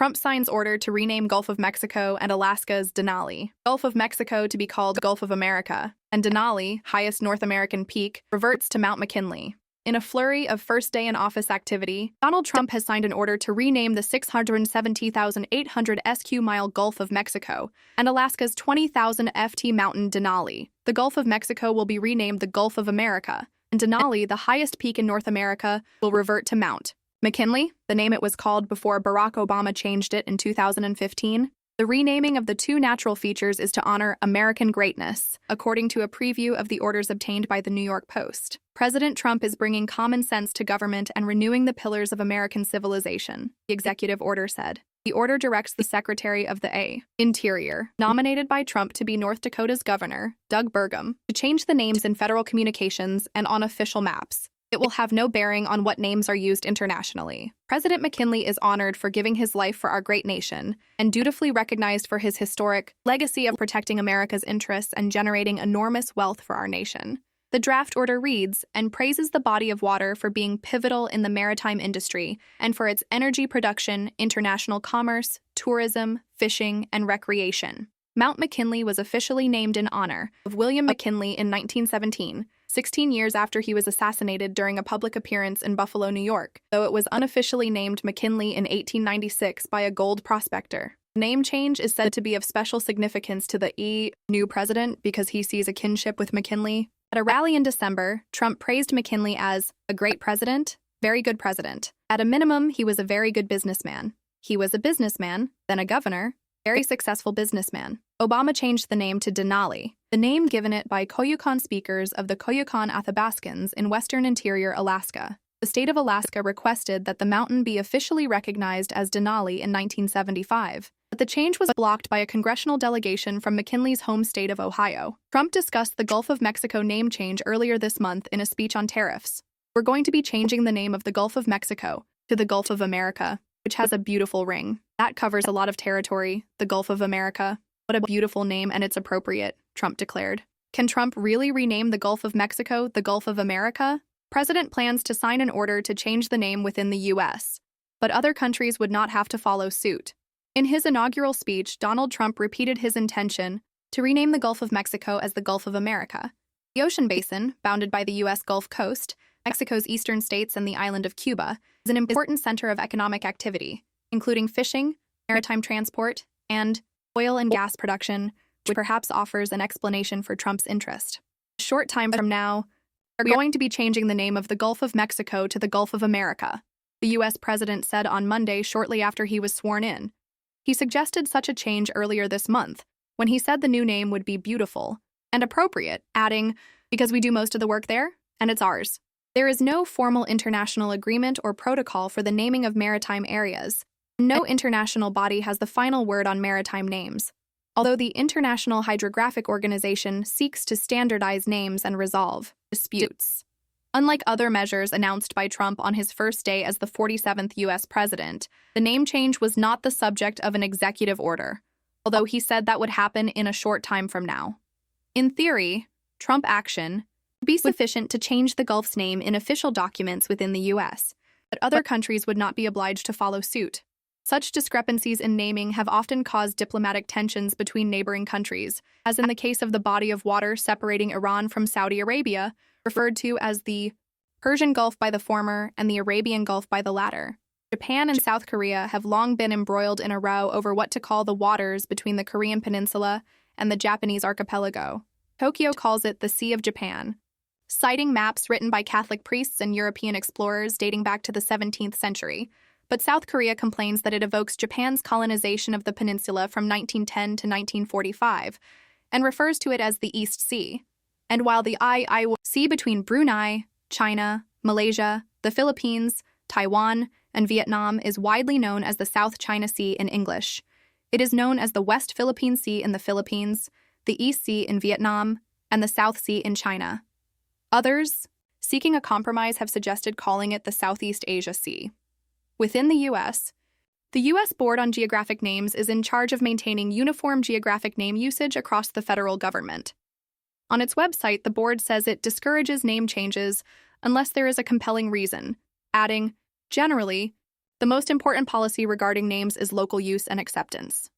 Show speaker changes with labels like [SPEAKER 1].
[SPEAKER 1] Trump signs order to rename Gulf of Mexico and Alaska's Denali. Gulf of Mexico to be called Gulf of America, and Denali, highest North American peak, reverts to Mount McKinley. In a flurry of first-day-in-office activity, Donald Trump has signed an order to rename the 670,800 sq-mile Gulf of Mexico and Alaska's 20,000 ft mountain Denali. The Gulf of Mexico will be renamed the Gulf of America, and Denali, the highest peak in North America, will revert to Mount McKinley, the name it was called before Barack Obama changed it in 2015. The renaming of the two natural features is to honor American greatness, according to a preview of the orders obtained by the New York Post. President Trump is bringing common sense to government and renewing the pillars of American civilization, the executive order said. The order directs the Secretary of the Interior, nominated by Trump to be North Dakota's governor, Doug Burgum, to change the names in federal communications and on official maps. It will have no bearing on what names are used internationally. President McKinley is honored for giving his life for our great nation and dutifully recognized for his historic legacy of protecting America's interests and generating enormous wealth for our nation. The draft order reads, and praises the body of water for being pivotal in the maritime industry and for its energy production, international commerce, tourism, fishing, and recreation. Mount McKinley was officially named in honor of William McKinley in 1917, 16 years after he was assassinated during a public appearance in Buffalo, New York, though it was unofficially named McKinley in 1896 by a gold prospector. The name change is said to be of special significance to the new president because he sees a kinship with McKinley. At a rally in December, Trump praised McKinley as a great president, very good president. At a minimum, he was a very good businessman. He was a businessman, then a governor, very successful businessman. Obama changed the name to Denali, the name given it by Koyukon speakers of the Koyukon Athabascans in western interior Alaska. The state of Alaska requested that the mountain be officially recognized as Denali in 1975, but the change was blocked by a congressional delegation from McKinley's home state of Ohio. Trump discussed the Gulf of Mexico name change earlier this month in a speech on tariffs. We're going to be changing the name of the Gulf of Mexico to the Gulf of America, which has a beautiful ring. That covers a lot of territory, the Gulf of America. What a beautiful name, and it's appropriate, Trump declared. Can Trump really rename the Gulf of Mexico the Gulf of America? President plans to sign an order to change the name within the U.S., but other countries would not have to follow suit. In his inaugural speech, Donald Trump repeated his intention to rename the Gulf of Mexico as the Gulf of America. The ocean basin, bounded by the U.S. Gulf Coast, Mexico's eastern states, and the island of Cuba, is an important center of economic activity, including fishing, maritime transport, and oil and gas production, which perhaps offers an explanation for Trump's interest. A short time from now, we're going to be changing the name of the Gulf of Mexico to the Gulf of America, the U.S. president said on Monday shortly after he was sworn in. He suggested such a change earlier this month, when he said the new name would be beautiful and appropriate, adding, because we do most of the work there, and it's ours. There is no formal international agreement or protocol for the naming of maritime areas. No international body has the final word on maritime names, although the International Hydrographic Organization seeks to standardize names and resolve disputes. Unlike other measures announced by Trump on his first day as the 47th U.S. president, the name change was not the subject of an executive order, although he said that would happen in a short time from now. In theory, Trump action would be sufficient to change the Gulf's name in official documents within the U.S., but other countries would not be obliged to follow suit. Such discrepancies in naming have often caused diplomatic tensions between neighboring countries, as in the case of the body of water separating Iran from Saudi Arabia, referred to as the Persian Gulf by the former and the Arabian Gulf by the latter. Japan and South Korea have long been embroiled in a row over what to call the waters between the Korean peninsula and the Japanese archipelago. Tokyo calls it the Sea of Japan, citing maps written by Catholic priests and European explorers dating back to the 17th century. But South Korea complains that it evokes Japan's colonization of the peninsula from 1910 to 1945 and refers to it as the East Sea. And while the Sea between Brunei, China, Malaysia, the Philippines, Taiwan, and Vietnam is widely known as the South China Sea in English, it is known as the West Philippine Sea in the Philippines, the East Sea in Vietnam, and the South Sea in China. Others, seeking a compromise, have suggested calling it the Southeast Asia Sea. Within the U.S., the U.S. Board on Geographic Names is in charge of maintaining uniform geographic name usage across the federal government. On its website, the board says it discourages name changes unless there is a compelling reason, adding, generally, The most important policy regarding names is local use and acceptance.